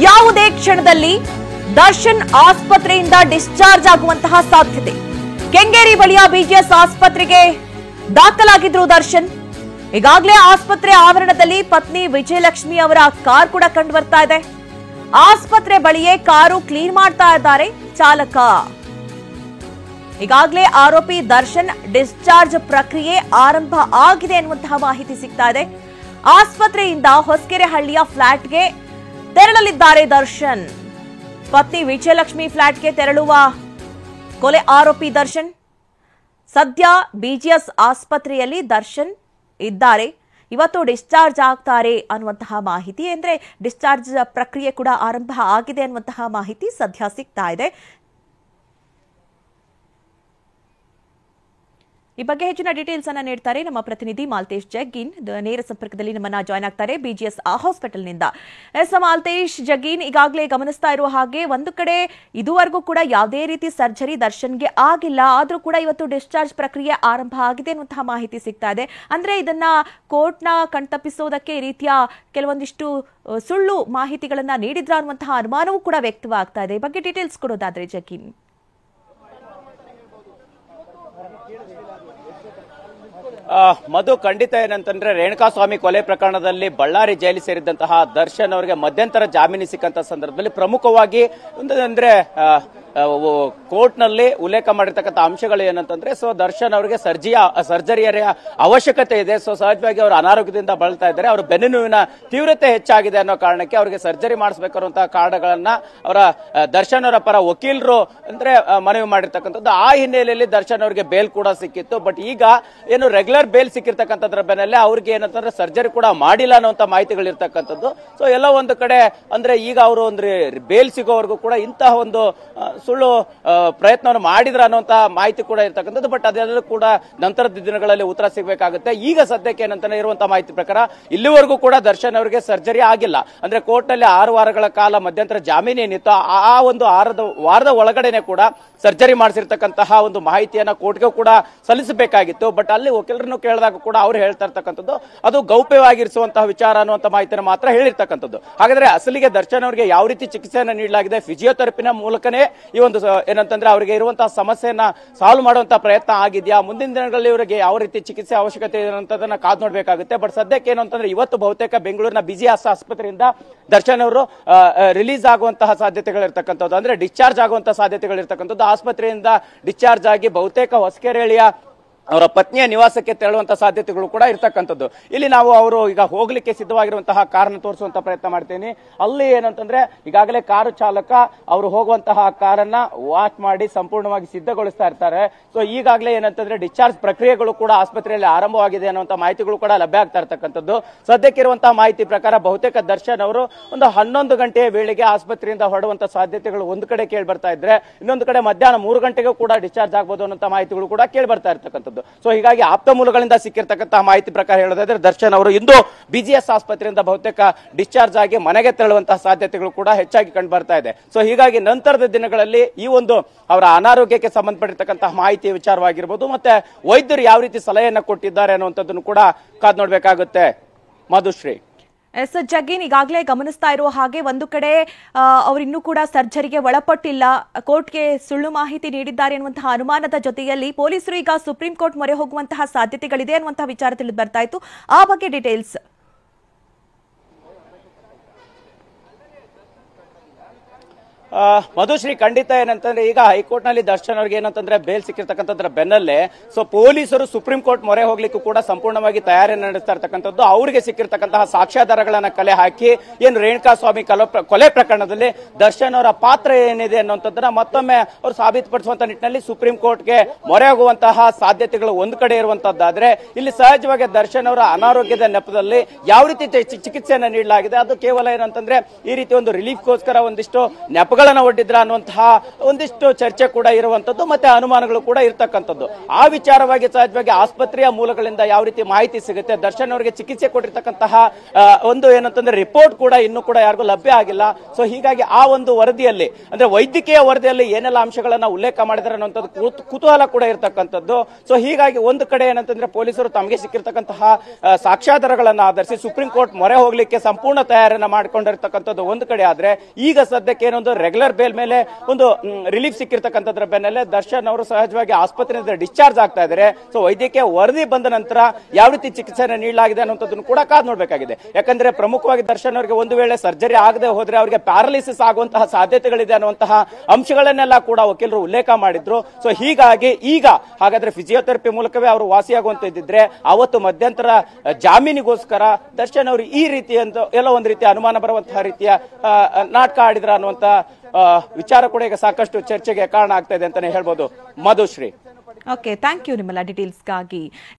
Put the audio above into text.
ಯಾವುದೇ ಕ್ಷಣದಲ್ಲಿ ದರ್ಶನ್ ಆಸ್ಪತ್ರೆಯಿಂದ ಡಿಸ್ಚಾರ್ಜ್ ಆಗುವಂತಹ ಸಾಧ್ಯತೆ. ಕೆಂಗೇರಿ ಬಳಿಯ ಬಿಜಿಎಸ್ ಆಸ್ಪತ್ರೆಗೆ ದಾಖಲಾಗಿದ್ರು ದರ್ಶನ್. ಈಗಾಗಲೇ ಆಸ್ಪತ್ರೆ ಆವರಣದಲ್ಲಿ ಪತ್ನಿ ವಿಜಯಲಕ್ಷ್ಮಿ ಅವರ ಕಾರ್ ಕೂಡ ಕಂಡು ಬರ್ತಾ ಇದೆ. ಆಸ್ಪತ್ರೆ ಬಳಿಯೇ ಕಾರು ಕ್ಲೀನ್ ಮಾಡ್ತಾ ಇದ್ದಾರೆ ಚಾಲಕ. ಈಗಾಗಲೇ ಆರೋಪಿ ದರ್ಶನ್ ಡಿಸ್ಚಾರ್ಜ್ ಪ್ರಕ್ರಿಯೆ ಆರಂಭ ಆಗಿದೆ ಎನ್ನುವಂತಹ ಮಾಹಿತಿ ಸಿಗ್ತಾ ಇದೆ. ಆಸ್ಪತ್ರೆಯಿಂದ ಹೊಸಕೆರೆಹಳ್ಳಿಯ ಫ್ಲಾಟ್ಗೆ ತೆರಳಲಿದ್ದಾರೆ ದರ್ಶನ್. ಪತ್ನಿ ವಿಜಯಲಕ್ಷ್ಮಿ ಫ್ಲಾಟ್ಗೆ ತೆರಳುವ ಕೊಲೆ ಆರೋಪಿ ದರ್ಶನ್. ಸದ್ಯ ಬಿಜಿಎಸ್ ಆಸ್ಪತ್ರೆಯಲ್ಲಿ ದರ್ಶನ್ ಇದ್ದಾರೆ. ಇವತ್ತು ಡಿಸ್ಚಾರ್ಜ್ ಆಗ್ತಾರೆ ಅನ್ನುವಂತಹ ಮಾಹಿತಿ, ಅಂದ್ರೆ ಡಿಸ್ಚಾರ್ಜ್ ಪ್ರಕ್ರಿಯೆ ಕೂಡ ಆರಂಭ ಆಗಿದೆ ಅನ್ನುವಂತಹ ಮಾಹಿತಿ ಸದ್ಯ ಸಿಗ್ತಾ ಇದೆ. ಈ ಬಗ್ಗೆ ಹೆಚ್ಚಿನ ಡೀಟೇಲ್ಸ್ ಅನ್ನ ನೀಡ್ತಾರೆ ನಮ್ಮ ಪ್ರತಿನಿಧಿ ಮಾಲ್ತೇಶ್ ಜಗ್ಗೀನ್. ನೇರ ಸಂಪರ್ಕದಲ್ಲಿ ನಮ್ಮನ್ನ ಜಾಯ್ನ್ ಆಗ್ತಾರೆ ಬಿಜಿಎಸ್ ಹಾಸ್ಪಿಟಲ್ನಿಂದ. ಮಾಲ್ತೇಶ್ ಜಗ್ಗೀನ್, ಈಗಾಗಲೇ ಗಮನಿಸ್ತಾ ಇರುವ ಹಾಗೆ ಒಂದು ಕಡೆ ಇದುವರೆಗೂ ಕೂಡ ಯಾವುದೇ ರೀತಿ ಸರ್ಜರಿ ದರ್ಶನ್ಗೆ ಆಗಿಲ್ಲ, ಆದ್ರೂ ಕೂಡ ಇವತ್ತು ಡಿಸ್ಚಾರ್ಜ್ ಪ್ರಕ್ರಿಯೆ ಆರಂಭ ಆಗಿದೆ ಅನ್ನುವಂತಹ ಮಾಹಿತಿ ಸಿಗ್ತಾ ಇದೆ. ಅಂದ್ರೆ ಇದನ್ನ ಕೋರ್ಟ್ನ ಕಣ್ತಪ್ಪಿಸೋದಕ್ಕೆ ಈ ರೀತಿಯ ಕೆಲವೊಂದಿಷ್ಟು ಸುಳ್ಳು ಮಾಹಿತಿಗಳನ್ನ ನೀಡಿದ್ರ ಅನ್ನುವಂತಹ ಅನುಮಾನವೂ ಕೂಡ ವ್ಯಕ್ತವಾಗ್ತಾ ಇದೆ. ಈ ಬಗ್ಗೆ ಡೀಟೇಲ್ಸ್ ಕೊಡೋದಾದ್ರೆ ಜಗ್ಗೀನ್. ಮಧು, ಖಂಡಿತ ಏನಂತಂದ್ರೆ ರೇಣುಕಾಸ್ವಾಮಿ ಕೊಲೆ ಪ್ರಕರಣದಲ್ಲಿ ಬಳ್ಳಾರಿ ಜೈಲು ಸೇರಿದಂತಹ ದರ್ಶನ್ ಅವರಿಗೆ ಮಧ್ಯಂತರ ಜಾಮೀನು ಸಿಕ್ಕಂತ ಸಂದರ್ಭದಲ್ಲಿ ಪ್ರಮುಖವಾಗಿ ಅಂದ್ರೆ ಕೋರ್ಟ್ ನಲ್ಲಿ ಉಲ್ಲೇಖ ಮಾಡಿರ್ತಕ್ಕಂಥ ಅಂಶಗಳು ಏನಂತಂದ್ರೆ, ಸೊ ದರ್ಶನ್ ಅವರಿಗೆ ಸರ್ಜರಿಯ ಅವಶ್ಯಕತೆ ಇದೆ. ಸೊ ಸಹಜವಾಗಿ ಅವರು ಅನಾರೋಗ್ಯದಿಂದ ಬಳಲ್ತಾ ಇದ್ದಾರೆ. ಅವರ ಬೆನ್ನು ನೋವಿನ ತೀವ್ರತೆ ಹೆಚ್ಚಾಗಿದೆ ಅನ್ನೋ ಕಾರಣಕ್ಕೆ ಅವರಿಗೆ ಸರ್ಜರಿ ಮಾಡಿಸಬೇಕಾದಂತಹ ಕಾರಣಗಳನ್ನ ಅವರ ದರ್ಶನ್ ಅವರ ಪರ ವಕೀಲರು ಅಂದ್ರೆ ಮನವಿ ಮಾಡಿರ್ತಕ್ಕಂಥದ್ದು. ಆ ಹಿನ್ನೆಲೆಯಲ್ಲಿ ದರ್ಶನ್ ಅವರಿಗೆ ಬೇಲ್ ಕೂಡ ಸಿಕ್ಕಿತ್ತು. ಬಟ್ ಈಗ ಏನು ರೆಗ್ಯುಲರ್ ಬೇಲ್ ಸಿಕ್ಕಿರ್ತಕ್ಕಂಥದ್ರ ಬೆನ್ನಲ್ಲೇ ಅವ್ರಿಗೆ ಏನಂತಂದ್ರೆ ಸರ್ಜರಿ ಕೂಡ ಮಾಡಿಲ್ಲ ಅನ್ನುವಂತ ಮಾಹಿತಿಗಳಿರ್ತಕ್ಕಂಥದ್ದು. ಸೊ ಎಲ್ಲ ಒಂದು ಕಡೆ ಅಂದ್ರೆ ಈಗ ಅವರು ಅಂದ್ರೆ ಬೇಲ್ ಸಿಗೋವರೆಗೂ ಕೂಡ ಇಂತಹ ಒಂದು ಸುಳ್ಳು ಪ್ರಯತ್ನವನ್ನು ಮಾಡಿದ್ರ ಅನ್ನುವಂತ ಮಾಹಿತಿ ಕೂಡ ಇರ್ತಕ್ಕಂಥದ್ದು. ಬಟ್ ಅದೆಲ್ಲೂ ಕೂಡ ನಂತರದ ದಿನಗಳಲ್ಲಿ ಉತ್ತರ ಸಿಗಬೇಕಾಗುತ್ತೆ. ಈಗ ಸದ್ಯಕ್ಕೆ ಏನಂತಾನೆ ಇರುವಂತಹ ಮಾಹಿತಿ ಪ್ರಕಾರ ಇಲ್ಲಿವರೆಗೂ ಕೂಡ ದರ್ಶನ್ ಅವರಿಗೆ ಸರ್ಜರಿ ಆಗಿಲ್ಲ. ಅಂದ್ರೆ ಕೋರ್ಟ್ ನಲ್ಲಿ 6 ವಾರಗಳ ಕಾಲ ಮಧ್ಯಂತರ ಜಾಮೀನು ಏನಿತ್ತು, ಆ ಒಂದು ವಾರದ ಒಳಗಡೆನೆ ಕೂಡ ಸರ್ಜರಿ ಮಾಡಿಸಿರ್ತಕ್ಕಂತಹ ಒಂದು ಮಾಹಿತಿಯನ್ನ ಕೋರ್ಟ್ಗೆ ಕೂಡ ಸಲ್ಲಿಸಬೇಕಾಗಿತ್ತು. ಬಟ್ ಅಲ್ಲಿ ವಕೀಲರನ್ನು ಕೇಳಿದಾಗ ಕೂಡ ಅವ್ರು ಹೇಳ್ತಾ ಇರ್ತಕ್ಕಂಥದ್ದು ಅದು ಗೌಪ್ಯವಾಗಿರಿಸುವಂತಹ ವಿಚಾರ ಅನ್ನುವಂತ ಮಾಹಿತಿಯನ್ನು ಮಾತ್ರ ಹೇಳಿರ್ತಕ್ಕಂಥದ್ದು. ಹಾಗಾದ್ರೆ ಅಸಲಿಗೆ ದರ್ಶನ್ ಅವರಿಗೆ ಯಾವ ರೀತಿ ಚಿಕಿತ್ಸೆಯನ್ನು ನೀಡಲಾಗಿದೆ, ಫಿಸಿಯೋಥೆರಪಿನ ಮೂಲಕನೇ ಈ ಒಂದು ಏನಂತಂದ್ರೆ ಅವರಿಗೆ ಇರುವಂತಹ ಸಮಸ್ಯೆಯನ್ನ ಸಾಲ್ವ್ ಮಾಡುವಂತಹ ಪ್ರಯತ್ನ ಆಗಿದೆಯಾ, ಮುಂದಿನ ದಿನಗಳಲ್ಲಿ ಇವರಿಗೆ ಯಾವ ರೀತಿ ಚಿಕಿತ್ಸೆ ಅವಶ್ಯಕತೆ ಇದೆ ಅನ್ನೋದನ್ನ ಕಾದು ನೋಡಬೇಕಾಗುತ್ತೆ. ಬಟ್ ಸದ್ಯಕ್ಕೆ ಏನು ಅಂತಂದ್ರೆ ಇವತ್ತು ಬಹುತೇಕ ಬೆಂಗಳೂರಿನ ಬಿಜಿಎಸ್ ಆಸ್ಪತ್ರೆಯಿಂದ ದರ್ಶನ್ ಅವರು ರಿಲೀಸ್ ಆಗುವಂತಹ ಸಾಧ್ಯತೆಗಳಿರ್ತಕ್ಕಂಥದ್ದು, ಅಂದ್ರೆ ಡಿಸ್ಚಾರ್ಜ್ ಆಗುವಂತಹ ಸಾಧ್ಯತೆಗಳಿರ್ತಕ್ಕಂಥದ್ದು. ಆಸ್ಪತ್ರೆಯಿಂದ ಡಿಸ್ಚಾರ್ಜ್ ಆಗಿ ಬಹುತೇಕ ಹೊಸಕೆರೆಹಳ್ಳಿಯ ಅವರ ಪತ್ನಿಯ ನಿವಾಸಕ್ಕೆ ತೆರಳುವಂತಹ ಸಾಧ್ಯತೆಗಳು ಕೂಡ ಇರ್ತಕ್ಕಂಥದ್ದು. ಇಲ್ಲಿ ನಾವು ಅವರು ಈಗ ಹೋಗ್ಲಿಕ್ಕೆ ಸಿದ್ಧವಾಗಿರುವಂತಹ ಕಾರನ್ನು ತೋರಿಸುವಂತಹ ಪ್ರಯತ್ನ ಮಾಡ್ತೇನೆ. ಅಲ್ಲಿ ಏನಂತಂದ್ರೆ ಈಗಾಗಲೇ ಕಾರು ಚಾಲಕ ಅವರು ಹೋಗುವಂತಹ ಕಾರನ್ನ ವಾಚ್ ಮಾಡಿ ಸಂಪೂರ್ಣವಾಗಿ ಸಿದ್ಧಗೊಳಿಸ್ತಾ ಇರ್ತಾರೆ. ಸೊ ಈಗಾಗಲೇ ಏನಂತಂದ್ರೆ ಡಿಸ್ಚಾರ್ಜ್ ಪ್ರಕ್ರಿಯೆಗಳು ಕೂಡ ಆಸ್ಪತ್ರೆಯಲ್ಲಿ ಆರಂಭವಾಗಿದೆ ಅನ್ನುವಂತಹ ಮಾಹಿತಿಗಳು ಕೂಡ ಲಭ್ಯ ಆಗ್ತಾ ಇರ್ತಕ್ಕಂಥದ್ದು. ಸದ್ಯಕ್ಕಿರುವಂತಹ ಮಾಹಿತಿ ಪ್ರಕಾರ ಬಹುತೇಕ ದರ್ಶನ್ ಅವರು ಒಂದು 11 ಗಂಟೆಯ ವೇಳೆಗೆ ಆಸ್ಪತ್ರೆಯಿಂದ ಹೊರಡುವಂತಹ ಸಾಧ್ಯತೆಗಳು ಒಂದು ಕಡೆ ಕೇಳಿ ಬರ್ತಾ ಇದ್ರೆ, ಇನ್ನೊಂದು ಕಡೆ ಮಧ್ಯಾಹ್ನ 3 ಗಂಟೆಗೂ ಕೂಡ ಡಿಸ್ಚಾರ್ಜ್ ಆಗಬಹುದು ಅನ್ನೋ ಮಾಹಿತಿಗಳು ಕೂಡ ಕೇಳಿ ಬರ್ತಾ ಇರ್ತಕ್ಕಂಥದ್ದು. ಸೊ ಹೀಗಾಗಿ ಆಪ್ತ ಮೂಲಗಳಿಂದ ಸಿಕ್ಕಿರ್ತಕ್ಕಂತಹ ಮಾಹಿತಿ ಪ್ರಕಾರ ಹೇಳೋದಾದ್ರೆ ದರ್ಶನ್ ಅವರು ಇಂದು ಬಿಜಿಎಸ್ ಆಸ್ಪತ್ರೆಯಿಂದ ಬಹುತೇಕ ಡಿಸ್ಚಾರ್ಜ್ ಆಗಿ ಮನೆಗೆ ತೆರಳುವಂತಹ ಸಾಧ್ಯತೆಗಳು ಕೂಡ ಹೆಚ್ಚಾಗಿ ಕಂಡು ಬರ್ತಾ ಇದೆ. ಸೊ ಹೀಗಾಗಿ ನಂತರದ ದಿನಗಳಲ್ಲಿ ಈ ಒಂದು ಅವರ ಅನಾರೋಗ್ಯಕ್ಕೆ ಸಂಬಂಧಪಟ್ಟಿರ್ತಕ್ಕಂತಹ ಮಾಹಿತಿ ವಿಚಾರವಾಗಿರ್ಬೋದು, ಮತ್ತೆ ವೈದ್ಯರು ಯಾವ ರೀತಿ ಸಲಹೆಯನ್ನ ಕೊಟ್ಟಿದ್ದಾರೆ ಅನ್ನುವಂಥದ್ದನ್ನು ಕೂಡ ಕಾದು ನೋಡಬೇಕಾಗುತ್ತೆ. ಮಧುಶ್ರೀ. ಎಸ್ ಜಗ್ಗೀನ್, ಈಗಾಗಲೇ ಗಮನಿಸ್ತಾ ಇರುವ ಹಾಗೆ ಒಂದು ಕಡೆ ಅವರಿನ್ನೂ ಕೂಡ ಸರ್ಜರಿಗೆ ಒಳಪಟ್ಟಿಲ್ಲ, ಕೋರ್ಟ್ಗೆ ಸುಳ್ಳು ಮಾಹಿತಿ ನೀಡಿದ್ದಾರೆ ಎನ್ನುವಂತಹ ಅನುಮಾನದ ಜೊತೆಯಲ್ಲಿ ಪೊಲೀಸರು ಈಗ ಸುಪ್ರೀಂ ಕೋರ್ಟ್ ಮೊರೆ ಹೋಗುವಂತಹ ಸಾಧ್ಯತೆಗಳಿದೆ ಅನ್ನುವಂತಹ ವಿಚಾರ ತಿಳಿದು ಬರ್ತಾ ಇತ್ತು. ಆ ಬಗ್ಗೆ ಡೀಟೇಲ್ಸ್. ಮಧುಶ್ರೀ, ಖಂಡಿತ ಏನಂತಂದ್ರೆ ಈಗ ಹೈಕೋರ್ಟ್ ನಲ್ಲಿ ದರ್ಶನ್ ಅವರಿಗೆ ಏನಂತಂದ್ರೆ ಬೇಲ್ ಸಿಕ್ಕಿರ್ತಕ್ಕಂಥದ್ರ ಬೆನ್ನಲ್ಲೇ ಸೊ ಪೊಲೀಸರು ಸುಪ್ರೀಂ ಕೋರ್ಟ್ ಮೊರೆ ಹೋಗ್ಲಿಕ್ಕೂ ಕೂಡ ಸಂಪೂರ್ಣವಾಗಿ ತಯಾರಿ ನಡೆಸ್ತಾ ಇರ್ತಕ್ಕಂಥದ್ದು. ಅವರಿಗೆ ಸಿಕ್ಕಿರ್ತಕ್ಕಂತಹ ಸಾಕ್ಷ್ಯಾಧಾರಗಳನ್ನ ಕಲೆ ಹಾಕಿ ಏನು ರೇಣುಕಾಸ್ವಾಮಿ ಕೊಲೆ ಪ್ರಕರಣದಲ್ಲಿ ದರ್ಶನ್ ಅವರ ಪಾತ್ರ ಏನಿದೆ ಅನ್ನುವಂಥದ್ದನ್ನ ಮತ್ತೊಮ್ಮೆ ಅವರು ಸಾಬೀತುಪಡಿಸುವಂತ ನಿಟ್ಟಿನಲ್ಲಿ ಸುಪ್ರೀಂ ಕೋರ್ಟ್ಗೆ ಮೊರೆ ಹೋಗುವಂತಹ ಸಾಧ್ಯತೆಗಳು ಒಂದು ಕಡೆ ಇರುವಂತದ್ದಾದ್ರೆ, ಇಲ್ಲಿ ಸಹಜವಾಗಿ ದರ್ಶನ್ ಅವರ ಅನಾರೋಗ್ಯದ ನೆಪದಲ್ಲಿ ಯಾವ ರೀತಿ ಚಿಕಿತ್ಸೆಯನ್ನ ನೀಡಲಾಗಿದೆ ಅದು ಕೇವಲ ಏನಂತಂದ್ರೆ ಈ ರೀತಿ ಒಂದು ರಿಲೀಫ್ಗೋಸ್ಕರ ಒಂದಿಷ್ಟು ನೆಪಗಳು ಅಂಶಗಳನ್ನ ಒಡ್ಡಿದ್ರ ಅನ್ನುವಂತಹ ಒಂದಿಷ್ಟು ಚರ್ಚೆ ಕೂಡ ಇರುವಂತದ್ದು ಮತ್ತೆ ಅನುಮಾನಗಳು ಕೂಡ ಇರ್ತಕ್ಕಂಥದ್ದು. ಆ ವಿಚಾರವಾಗಿ ಸಹಜವಾಗಿ ಆಸ್ಪತ್ರೆಯ ಮೂಲಗಳಿಂದ ಯಾವ ರೀತಿ ಮಾಹಿತಿ ಸಿಗುತ್ತೆ, ದರ್ಶನ್ ಅವರಿಗೆ ಚಿಕಿತ್ಸೆ ಕೊಟ್ಟಿರ್ತಕ್ಕಂತಹ ಒಂದು ಏನಂತಂದ್ರೆ ರಿಪೋರ್ಟ್ ಕೂಡ ಇನ್ನೂ ಕೂಡ ಯಾರಿಗೂ ಲಭ್ಯ ಆಗಿಲ್ಲ. ಸೊ ಹೀಗಾಗಿ ಆ ಒಂದು ವರದಿಯಲ್ಲಿ ಅಂದ್ರೆ ವೈದ್ಯಕೀಯ ವರದಿಯಲ್ಲಿ ಏನೆಲ್ಲ ಅಂಶಗಳನ್ನ ಉಲ್ಲೇಖ ಮಾಡಿದ್ದಾರೆ ಅನ್ನುವಂಥದ್ದು ಕುತೂಹಲ ಕೂಡ ಇರತಕ್ಕಂಥದ್ದು. ಸೊ ಹೀಗಾಗಿ ಒಂದು ಕಡೆ ಏನಂತಂದ್ರೆ ಪೊಲೀಸರು ತಮಗೆ ಸಿಕ್ಕಿರ್ತಕ್ಕಂತಹ ಸಾಕ್ಷ್ಯಾಧಾರಗಳನ್ನ ಆಧರಿಸಿ ಸುಪ್ರೀಂ ಕೋರ್ಟ್ ಮೊರೆ ಹೋಗ್ಲಿಕ್ಕೆ ಸಂಪೂರ್ಣ ತಯಾರಿಯನ್ನ ಮಾಡಿಕೊಂಡಿರ್ತಕ್ಕಂಥದ್ದು ಒಂದು ಕಡೆ ಆದ್ರೆ, ಈಗ ಸದ್ಯಕ್ಕೆ ಏನೊಂದು ರೆಗ್ಯುಲರ್ ಬೇಲ್ ಮೇಲೆ ಒಂದು ರಿಲೀಫ್ ಸಿಕ್ಕಿರ್ತಕ್ಕಂಥದ್ರ ಬೆನ್ನಲ್ಲೇ ದರ್ಶನ್ ಅವರು ಸಹಜವಾಗಿ ಆಸ್ಪತ್ರೆಯಿಂದ ಡಿಸ್ಚಾರ್ಜ್ ಆಗ್ತಾ ಇದ್ದಾರೆ. ಸೊ ವೈದ್ಯಕೀಯ ವರದಿ ಬಂದ ನಂತರ ಯಾವ ರೀತಿ ಚಿಕಿತ್ಸೆಯನ್ನು ನೀಡಲಾಗಿದೆ ಅನ್ನುವಂಥದ್ದನ್ನು ಕೂಡ ಕಾದು ನೋಡಬೇಕಾಗಿದೆ. ಯಾಕಂದ್ರೆ ಪ್ರಮುಖವಾಗಿ ದರ್ಶನ್ ಅವರಿಗೆ ಒಂದು ವೇಳೆ ಸರ್ಜರಿ ಆಗದೆ ಹೋದ್ರೆ ಅವರಿಗೆ ಪ್ಯಾರಲಿಸಿಸ್ ಆಗುವಂತಹ ಸಾಧ್ಯತೆಗಳಿದೆ ಅನ್ನುವಂತಹ ಅಂಶಗಳನ್ನೆಲ್ಲ ಕೂಡ ವಕೀಲರು ಉಲ್ಲೇಖ ಮಾಡಿದ್ರು. ಸೊ ಹೀಗಾಗಿ ಈಗ ಹಾಗಾದ್ರೆ ಫಿಸಿಯೋಥೆರಪಿ ಮೂಲಕವೇ ಅವರು ವಾಸಿಯಾಗುವಂತಿದ್ರೆ ಅವತ್ತು ಮಧ್ಯಂತರ ಜಾಮೀನಿಗೋಸ್ಕರ ದರ್ಶನ್ ಅವರು ಈ ರೀತಿ ಅಂತ ಎಲ್ಲ ಒಂದು ರೀತಿಯ ಅನುಮಾನ ಬರುವಂತಹ ರೀತಿಯ ನಾಟಕ ಆಡಿದ್ರ ಅನ್ನುವಂತ ವಿಚಾರ ಕೂಡ ಈಗ ಸಾಕಷ್ಟು ಚರ್ಚೆಗೆ ಕಾರಣ ಆಗ್ತಾ ಇದೆ ಅಂತಾನೆ ಹೇಳ್ಬೋದು. ಮಧುಶ್ರೀ. ಓಕೆ, ಥ್ಯಾಂಕ್ ಯು ನಿಮ್ಮೆಲ್ಲ ಡೀಟೇಲ್ಸ್ಗಾಗಿ.